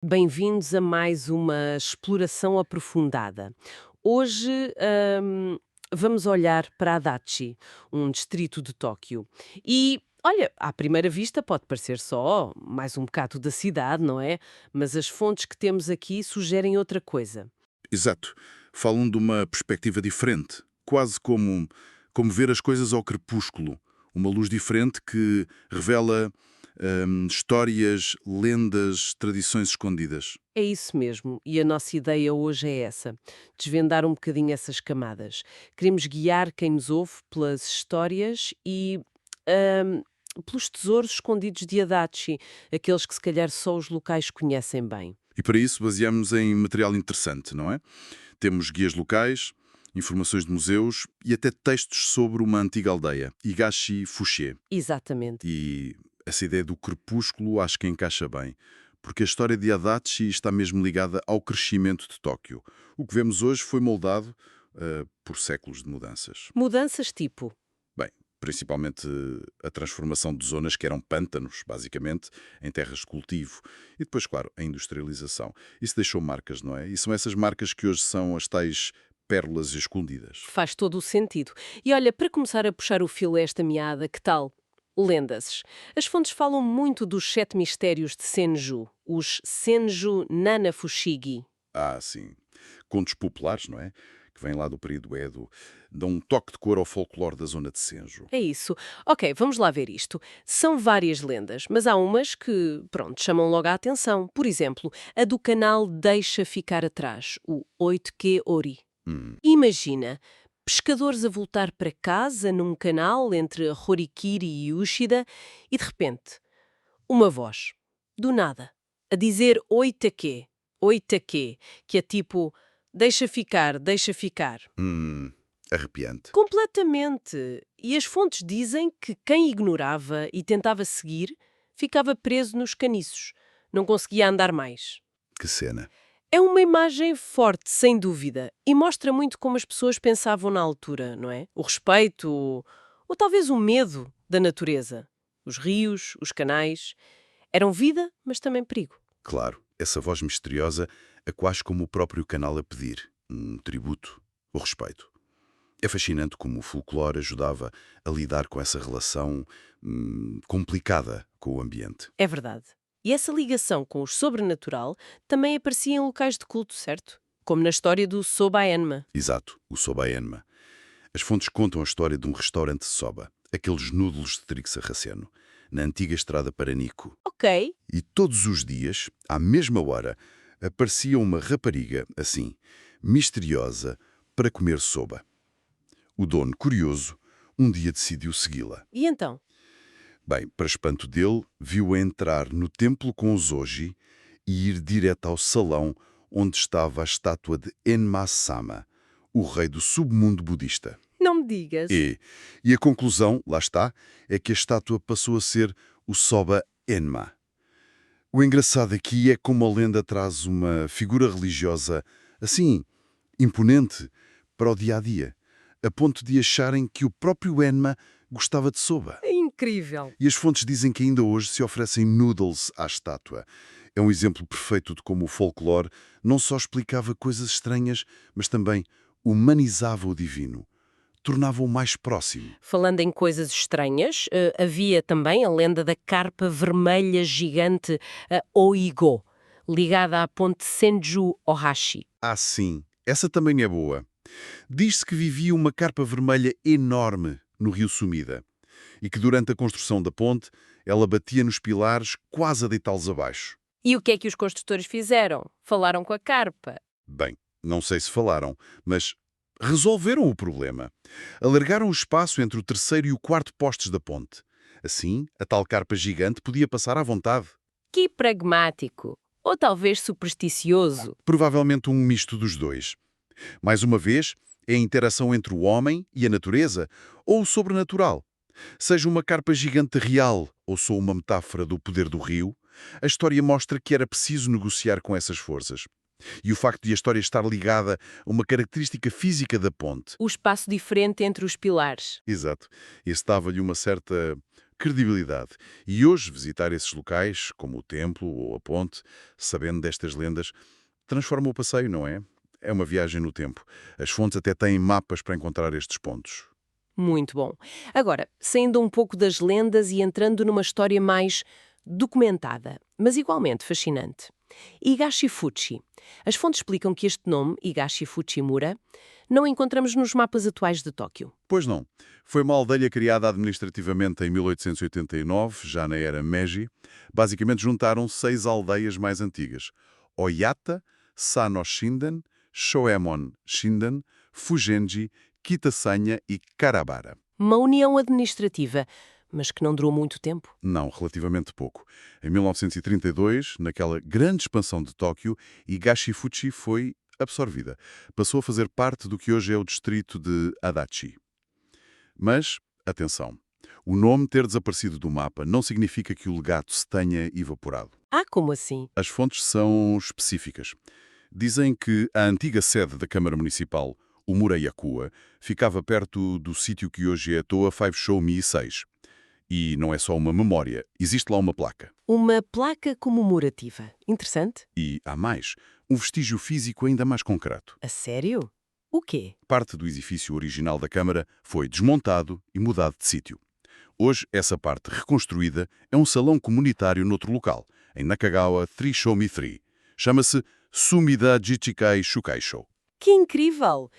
Bem-vindos a mais uma exploração aprofundada. Hoje, vamos olhar para Adachi, um distrito de Tóquio. E, olha, à primeira vista pode parecer só mais um bocado da cidade, não é? Mas as fontes que temos aqui sugerem outra coisa. Exato. Falam de uma perspectiva diferente, quase como ver as coisas ao crepúsculo. Uma luz diferente que revela histórias, lendas, tradições escondidas. É isso mesmo, e a nossa ideia hoje é essa: desvendar um bocadinho essas camadas. Queremos guiar quem nos ouve pelas histórias e ahm, pelos tesouros escondidos de Adachi, aqueles que se calhar só os locais conhecem bem. E para isso baseamos em material interessante, não é? Temos guias locais, informações de museus e até textos sobre uma antiga aldeia, Higashi Fushie. Exatamente. E essa ideia do crepúsculo acho que encaixa bem, porque a história de Adachi está mesmo ligada ao crescimento de Tóquio. O que vemos hoje foi moldado por séculos de mudanças. Mudanças tipo. Bem, principalmente a transformação de zonas que eram pântanos, basicamente, em terras de cultivo. E depois, claro, a industrialização. Isso deixou marcas, não é? E são essas marcas que hoje são as tais pérolas escondidas. Faz todo o sentido. E olha, para começar a puxar o fio a esta meada, que tal? Lendas. As fontes falam muito dos sete mistérios de Senju, os Senju Nanafushigi. Ah, sim. Contos populares, não é? Que vêm lá do período Edo, dão um toque de cor ao folclore da zona de Senjo. É isso. Ok, vamos lá ver isto. São várias lendas, mas há umas que, pronto, chamam logo a atenção. Por exemplo, a do canal Deixa Ficar Atrás, o Oitke Ori. Hum, Imagina, pescadores a voltar para casa num canal entre Horikiri e Ushida e, de repente, uma voz, do nada, a dizer Oitake, Oitake, que é tipo, deixa ficar, deixa ficar. hum, arrepiante. Completamente. E as fontes dizem que quem ignorava e tentava seguir ficava preso nos caniços. Não conseguia andar mais. Que cena. É uma imagem forte, sem dúvida, e mostra muito como as pessoas pensavam na altura, não é? O respeito, ou talvez o medo da natureza. Os rios, os canais, eram vida, mas também perigo. Claro, essa voz misteriosa é quase como o próprio canal a pedir. Um tributo, o respeito. É fascinante como o folclore ajudava a lidar com essa relação complicada com o ambiente. É verdade. E essa ligação com o sobrenatural também aparecia em locais de culto, certo? Como na história do Soba Enma. Exato, o soba enma. As fontes contam a história de um restaurante de soba, aqueles núdlos de trigo sarraceno, na antiga estrada para Nico. Ok, E todos os dias, à mesma hora, aparecia uma rapariga, assim, misteriosa, para comer soba. O dono, curioso, um dia decidiu segui-la. e então? Bem, para espanto dele, viu-a entrar no templo com os Oji e ir direto ao salão onde estava a estátua de Enma-sama, o rei do submundo budista. Não me digas. E a conclusão, lá está, é que a estátua passou a ser o Soba Enma. O engraçado aqui é como a lenda traz uma figura religiosa, assim, imponente, para o dia-a-dia, a ponto de acharem que o próprio Enma gostava de soba. É incrível. E as fontes dizem que ainda hoje se oferecem noodles à estátua. É um exemplo perfeito de como o folclore não só explicava coisas estranhas, mas também humanizava o divino, tornava-o mais próximo. Falando em coisas estranhas, havia também a lenda da carpa vermelha gigante, a Oigo, ligada à ponte Senju-Ohashi. Ah, sim, essa também é boa. Diz-se que vivia uma carpa vermelha enorme no rio Sumida e que durante a construção da ponte ela batia nos pilares quase a deitá-los abaixo. E o que é que os construtores fizeram? Falaram com a carpa. Bem, não sei se falaram, mas resolveram o problema. Alargaram o espaço entre o terceiro e o quarto postes da ponte. Assim, a tal carpa gigante podia passar à vontade. Que pragmático. Ou talvez supersticioso. Provavelmente um misto dos dois. Mais uma vez, é a interação entre o homem e a natureza, ou o sobrenatural. Seja uma carpa gigante real ou só uma metáfora do poder do rio, a história mostra que era preciso negociar com essas forças. E o facto de a história estar ligada a uma característica física da ponte. O espaço diferente entre os pilares. Exato. Esse dava-lhe uma certa credibilidade. E hoje visitar esses locais, como o templo ou a ponte, sabendo destas lendas, transforma o passeio, não é? É uma viagem no tempo. As fontes até têm mapas para encontrar estes pontos. Muito bom. Agora, saindo um pouco das lendas e entrando numa história mais documentada, mas igualmente fascinante. Higashi-Fuchi. As fontes explicam que este nome, Higashi-Fuchi-mura, não encontramos nos mapas atuais de Tóquio. Pois não. Foi uma aldeia criada administrativamente em 1889, já na era Meiji. Basicamente juntaram 6 aldeias mais antigas: Oyata, Sano Shinden, Shoemon Shinden, Fugenji, Kitasanya e Karabara. Uma união administrativa, mas que não durou muito tempo. Não, relativamente pouco. Em 1932, naquela grande expansão de Tóquio, Higashi-Fuchi foi absorvida. Passou a fazer parte do que hoje é o distrito de Adachi. Mas, atenção, o nome ter desaparecido do mapa não significa que o legado se tenha evaporado. Ah, como assim? As fontes são específicas. Dizem que a antiga sede da Câmara Municipal, o Murayakuwa, ficava perto do sítio que hoje é a Toa Five Show-me 6. E não é só uma memória, existe lá uma placa. Uma placa comemorativa. Interessante. E há mais, um vestígio físico ainda mais concreto. A sério? O quê? Parte do edifício original da Câmara foi desmontado e mudado de sítio. Hoje, essa parte reconstruída é um salão comunitário noutro local, em Nakagawa 3 Show-me 3. Chama-se Sumida Jichikai Shukaisho. Que incrível!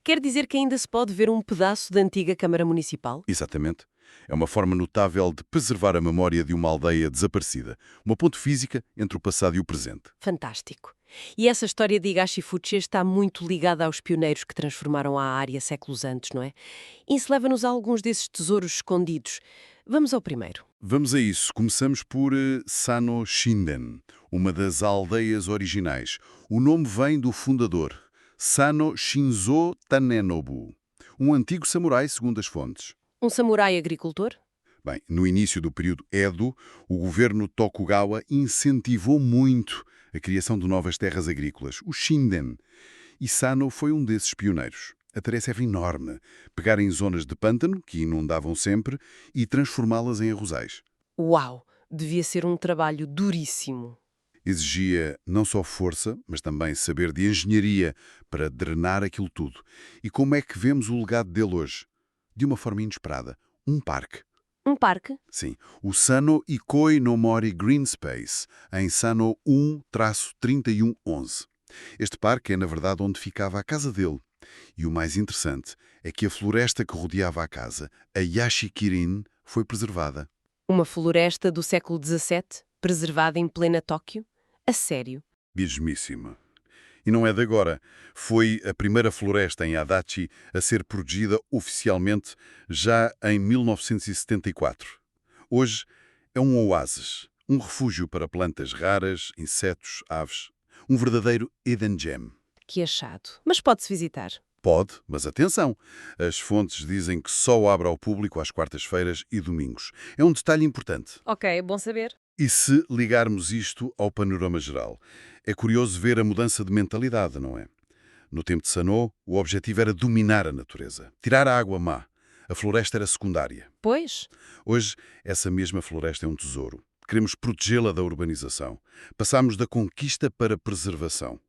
Quer dizer que ainda se pode ver um pedaço da antiga Câmara Municipal? Exatamente. É uma forma notável de preservar a memória de uma aldeia desaparecida, uma ponte física entre o passado e o presente. Fantástico. E essa história de Higashi-Fuchi está muito ligada aos pioneiros que transformaram a área séculos antes, não é? Isso leva-nos a alguns desses tesouros escondidos. Vamos ao primeiro. Vamos a isso. Começamos por Sano Shinden, uma das aldeias originais. O nome vem do fundador, Sano Shinzo Tanenobu, um antigo samurai, segundo as fontes. Um samurai agricultor? Bem, no início do período Edo, o governo Tokugawa incentivou muito a criação de novas terras agrícolas, o Shinden. E Sano foi um desses pioneiros. A tarefa era enorme: pegar em zonas de pântano, que inundavam sempre, e transformá-las em arrozais. Uau! Devia ser um trabalho duríssimo. Exigia não só força, mas também saber de engenharia para drenar aquilo tudo. E como é que vemos o legado dele hoje? De uma forma inesperada. Um parque. Um parque? Sim, o Sano Ikoi no Mori Green Space, em Sano 1-3111. Este parque é, na verdade, onde ficava a casa dele. E o mais interessante é que a floresta que rodeava a casa, a Yashikirin, foi preservada. Uma floresta do século XVII, preservada em plena Tóquio? A sério? Mesmíssima. E não é de agora. Foi a primeira floresta em Adachi a ser protegida oficialmente já em 1974. Hoje é um oásis, um refúgio para plantas raras, insetos, aves. Um verdadeiro hidden gem. Que achado. Mas pode-se visitar. Pode, mas atenção, as fontes dizem que só abre ao público às quartas-feiras e domingos. É um detalhe importante. Ok, bom saber. E se ligarmos isto ao panorama geral? É curioso ver a mudança de mentalidade, não é? No tempo de Sanô, o objetivo era dominar a natureza, tirar a água má. A floresta era secundária. Pois. Hoje, essa mesma floresta é um tesouro. Queremos protegê-la da urbanização. Passamos da conquista para a preservação.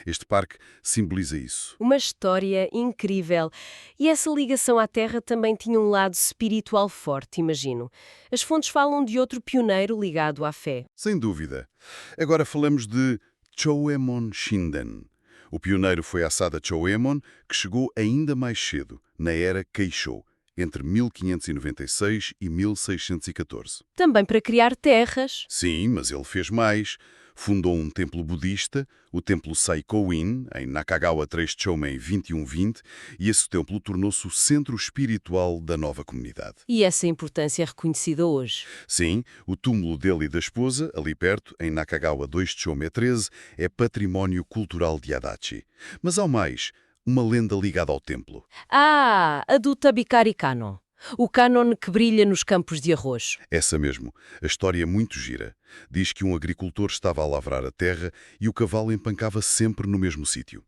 Este parque simboliza isso. Uma história incrível. E essa ligação à terra também tinha um lado espiritual forte, imagino. As fontes falam de outro pioneiro ligado à fé. Sem dúvida. Agora falamos de Choemon Shinden. O pioneiro foi a Sada Choemon, que chegou ainda mais cedo, na era Keisho, entre 1596 e 1614. Também para criar terras. Sim, mas ele fez mais. Fundou um templo budista, o Templo Seikoin, em Nakagawa 3 Chomei 2120, e esse templo tornou-se o centro espiritual da nova comunidade. E essa importância é reconhecida hoje. Sim, o túmulo dele e da esposa, ali perto, em Nakagawa 2 Chomei 13, é património cultural de Adachi. Mas há mais, uma lenda ligada ao templo. Ah, a do Tabikari Kano. O cânon que brilha nos campos de arroz. Essa mesmo. A história é muito gira. Diz que um agricultor estava a lavrar a terra e o cavalo empancava sempre no mesmo sítio.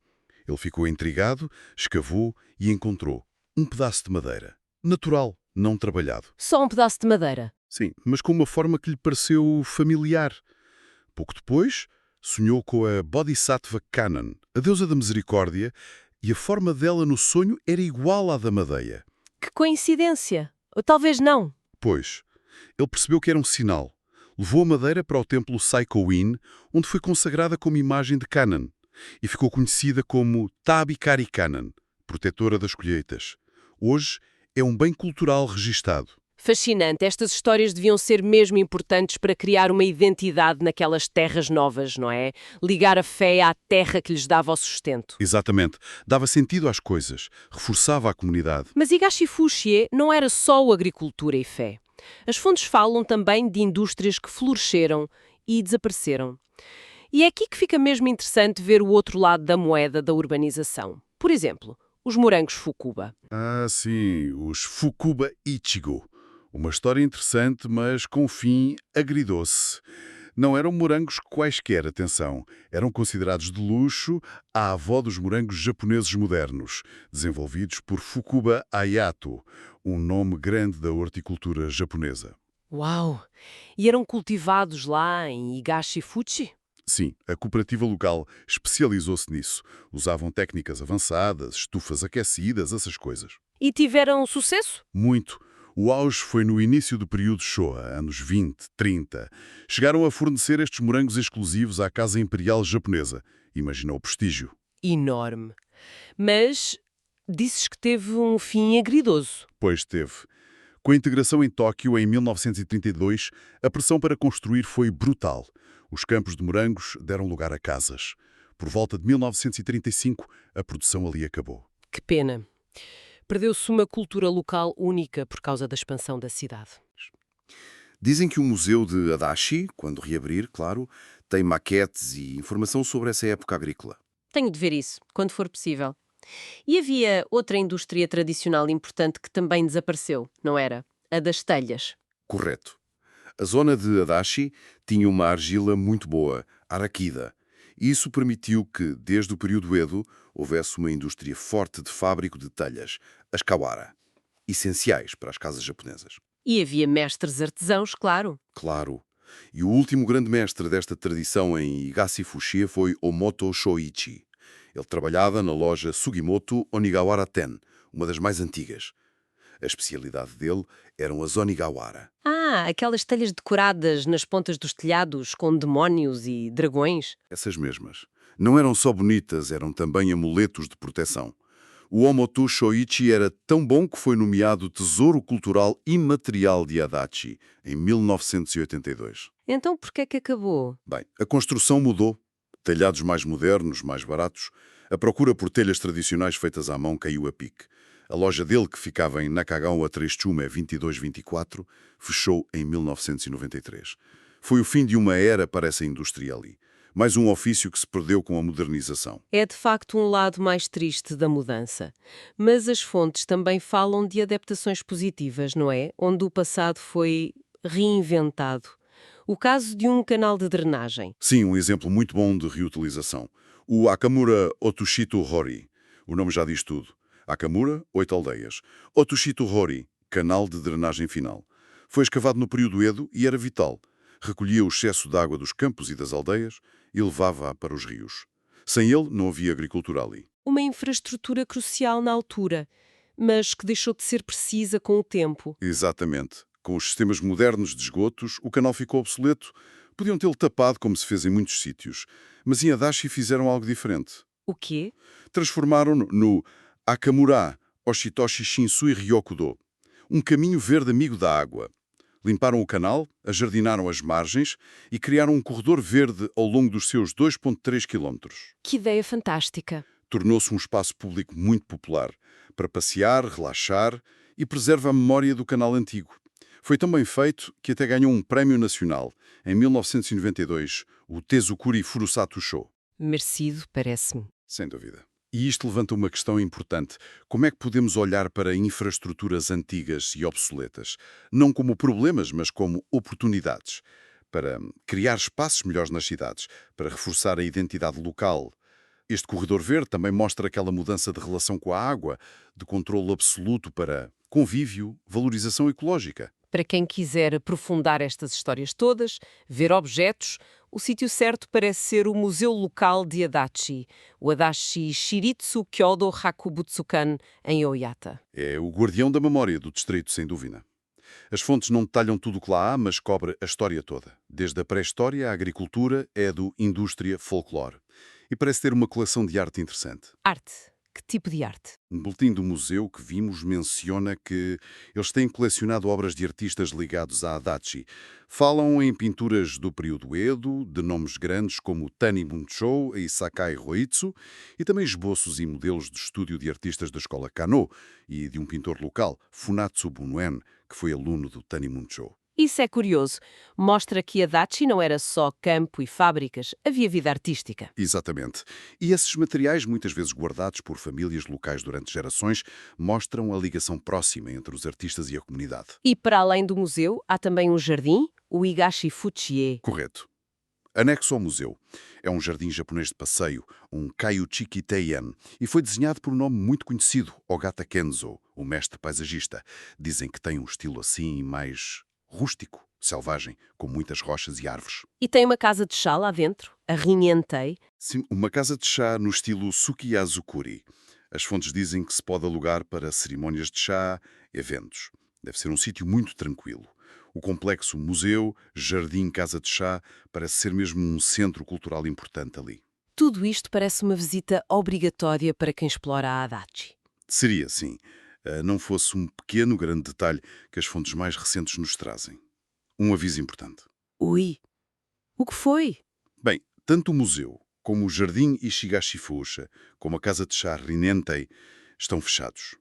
Ele ficou intrigado, escavou e encontrou um pedaço de madeira. Natural, não trabalhado. Só um pedaço de madeira. Sim, mas com uma forma que lhe pareceu familiar. Pouco depois, sonhou com a Bodhisattva Kannan, a deusa da misericórdia, e a forma dela no sonho era igual à da Madeia. Que coincidência! Ou talvez não. Pois, ele percebeu que era um sinal. Levou a madeira para o templo Saikowin, onde foi consagrada como imagem de Kannan, e ficou conhecida como Tabi Kari Kannan, protetora das colheitas. Hoje é um bem cultural registado. Fascinante. Estas histórias deviam ser mesmo importantes para criar uma identidade naquelas terras novas, não é? Ligar a fé à terra que lhes dava o sustento. Exatamente. Dava sentido às coisas, reforçava a comunidade. Mas Higashi Fushie não era só o agricultura e fé. As fontes falam também de indústrias que floresceram e desapareceram. E é aqui que fica mesmo interessante ver o outro lado da moeda da urbanização. Por exemplo, os morangos Fukuba. Ah, sim, os Fukuba Ichigo. Uma história interessante, mas com fim agridoce. Não eram morangos quaisquer, atenção. Eram considerados de luxo a avó dos morangos japoneses modernos, desenvolvidos por Fukuba Ayato, um nome grande da horticultura japonesa. Uau! E eram cultivados lá em Higashi-Fuchi? Sim, a cooperativa local especializou-se nisso. Usavam técnicas avançadas, estufas aquecidas, essas coisas. E tiveram sucesso? Muito. O auge foi no início do período Showa, anos 20, 30. Chegaram a fornecer estes morangos exclusivos à Casa Imperial Japonesa. Imagina o prestígio. Enorme. Mas disses que teve um fim agridoso. Pois teve. Com a integração em Tóquio em 1932, a pressão para construir foi brutal. Os campos de morangos deram lugar a casas. Por volta de 1935, a produção ali acabou. Que pena. Perdeu-se uma cultura local única por causa da expansão da cidade. Dizem que o Museu de Adachi, quando reabrir, claro, tem maquetes e informação sobre essa época agrícola. Tenho de ver isso, quando for possível. E havia outra indústria tradicional importante que também desapareceu, não era? A das telhas. Correto. A zona de Adachi tinha uma argila muito boa, araquida. Isso permitiu que, desde o período Edo, houvesse uma indústria forte de fábrico de telhas, as kawara, essenciais para as casas japonesas. E havia mestres artesãos, claro. Claro. E o último grande mestre desta tradição em Higashi Fushie foi Omoto Shoichi. Ele trabalhava na loja Sugimoto Onigawara Ten, uma das mais antigas. A especialidade dele eram as onigawara. Ah, aquelas telhas decoradas nas pontas dos telhados com demónios e dragões. Essas mesmas. Não eram só bonitas, eram também amuletos de proteção. O Omoto Shoichi era tão bom que foi nomeado Tesouro Cultural Imaterial de Adachi em 1982. Então por que é que acabou? Bem, a construção mudou. Telhados mais modernos, mais baratos. A procura por telhas tradicionais feitas à mão caiu a pique. A loja dele, que ficava em Nakagawa 3 Chume 2224, fechou em 1993. Foi o fim de uma era para essa indústria ali. Mais um ofício que se perdeu com a modernização. É de facto um lado mais triste da mudança. Mas as fontes também falam de adaptações positivas, não é? Onde o passado foi reinventado. O caso de um canal de drenagem. Sim, um exemplo muito bom de reutilização. O Akamura Otushito Hori. O nome já diz tudo. Akamura, 8 aldeias. Otushito Hori, canal de drenagem final. Foi escavado no período Edo e era vital. Recolhia o excesso de água dos campos e das aldeias e levava-a para os rios. Sem ele, não havia agricultura ali. Uma infraestrutura crucial na altura, mas que deixou de ser precisa com o tempo. Exatamente. Com os sistemas modernos de esgotos, o canal ficou obsoleto. Podiam tê-lo tapado, como se fez em muitos sítios. Mas em Adachi fizeram algo diferente. O quê? Transformaram-no no Akamura Oshitoshi Shinsui Ryokudo, um caminho verde amigo da água. Limparam o canal, ajardinaram as margens e criaram um corredor verde ao longo dos seus 2,3 km. Que ideia fantástica! Tornou-se um espaço público muito popular, para passear, relaxar e preserva a memória do canal antigo. Foi tão bem feito que até ganhou um prémio nacional, em 1992, o Tezukuri Furusato Sho. Merecido, parece-me. Sem dúvida. E isto levanta uma questão importante. Como é que podemos olhar para infraestruturas antigas e obsoletas? Não como problemas, mas como oportunidades. Para criar espaços melhores nas cidades, para reforçar a identidade local. Este corredor verde também mostra aquela mudança de relação com a água, de controle absoluto para convívio, valorização ecológica. Para quem quiser aprofundar estas histórias todas, ver objetos, o sítio certo parece ser o Museu Local de Adachi, o Adachi Shiritsu Kyodo Hakubutsukan, em Oyata. É o guardião da memória do distrito, sem dúvida. As fontes não detalham tudo o que lá há, mas cobre a história toda. Desde a pré-história à agricultura, do indústria, folclore. E parece ter uma coleção de arte interessante. Arte. Que tipo de arte? No boletim do museu que vimos menciona que eles têm colecionado obras de artistas ligados à Adachi. Falam em pinturas do período Edo, de nomes grandes como Tani Bunchou e Sakai Roitsu, e também esboços e modelos de estúdio de artistas da escola Kano e de um pintor local, Funatsu Bunuen, que foi aluno do Tani Bunchou. Isso é curioso. Mostra que Adachi não era só campo e fábricas, havia vida artística. Exatamente. E esses materiais, muitas vezes guardados por famílias locais durante gerações, mostram a ligação próxima entre os artistas e a comunidade. E para além do museu, há também um jardim, o Higashi Fuchie. Correto. Anexo ao museu. É um jardim japonês de passeio, um Kaiuchiki Teian, e foi desenhado por um nome muito conhecido, Ogata Kenzo, o mestre paisagista. Dizem que tem um estilo assim mais rústico, selvagem, com muitas rochas e árvores. E tem uma casa de chá lá dentro, a Rinhentei. Sim, uma casa de chá no estilo Sukiyazukuri. As fontes dizem que se pode alugar para cerimónias de chá, eventos. Deve ser um sítio muito tranquilo. O complexo museu, jardim, casa de chá, parece ser mesmo um centro cultural importante ali. Tudo isto parece uma visita obrigatória para quem explora a Adachi. Seria, sim, não fosse um pequeno grande detalhe que as fontes mais recentes nos trazem. Um aviso importante. Ui, o que foi? Bem, tanto o museu como o Jardim Ishigashifusa, como a casa de chá Rinentei, estão fechados.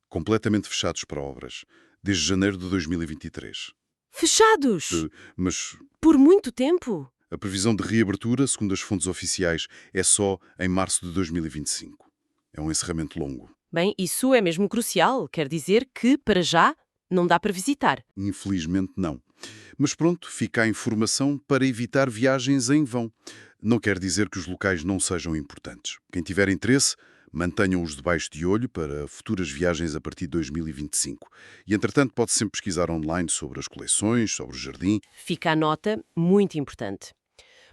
Completamente fechados para obras, desde janeiro de 2023. Fechados! Mas Por muito tempo? a previsão de reabertura, segundo as fontes oficiais, é só em março de 2025. É um encerramento longo. Bem, isso é mesmo crucial. Quer dizer que, para já, não dá para visitar. Infelizmente não. Mas pronto, fica a informação para evitar viagens em vão. Não quer dizer que os locais não sejam importantes. Quem tiver interesse, mantenham-os debaixo de olho para futuras viagens a partir de 2025. E, entretanto, pode sempre pesquisar online sobre as coleções, sobre o jardim. Fica a nota, muito importante.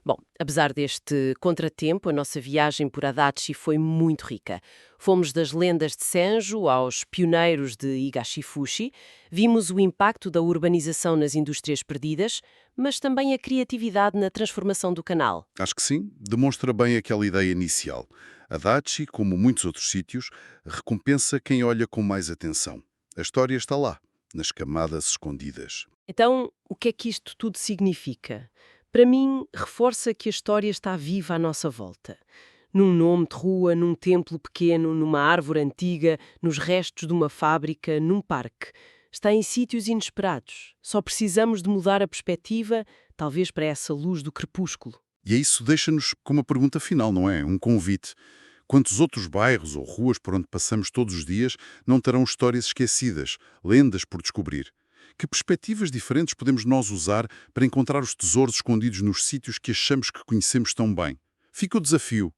Bom, apesar deste contratempo, a nossa viagem por Adachi foi muito rica. Fomos das lendas de Senju aos pioneiros de Higashifushi, vimos o impacto da urbanização nas indústrias perdidas, mas também a criatividade na transformação do canal. Acho que sim, demonstra bem aquela ideia inicial. Adachi, como muitos outros sítios, recompensa quem olha com mais atenção. A história está lá, nas camadas escondidas. Então, o que é que isto tudo significa? Para mim, reforça que a história está viva à nossa volta. Num nome de rua, num templo pequeno, numa árvore antiga, nos restos de uma fábrica, num parque. Está em sítios inesperados. Só precisamos de mudar a perspectiva, talvez para essa luz do crepúsculo. E isso deixa-nos com uma pergunta final, não é? Um convite. Quantos outros bairros ou ruas por onde passamos todos os dias não terão histórias esquecidas, lendas por descobrir? Que perspectivas diferentes podemos nós usar para encontrar os tesouros escondidos nos sítios que achamos que conhecemos tão bem? Fica o desafio.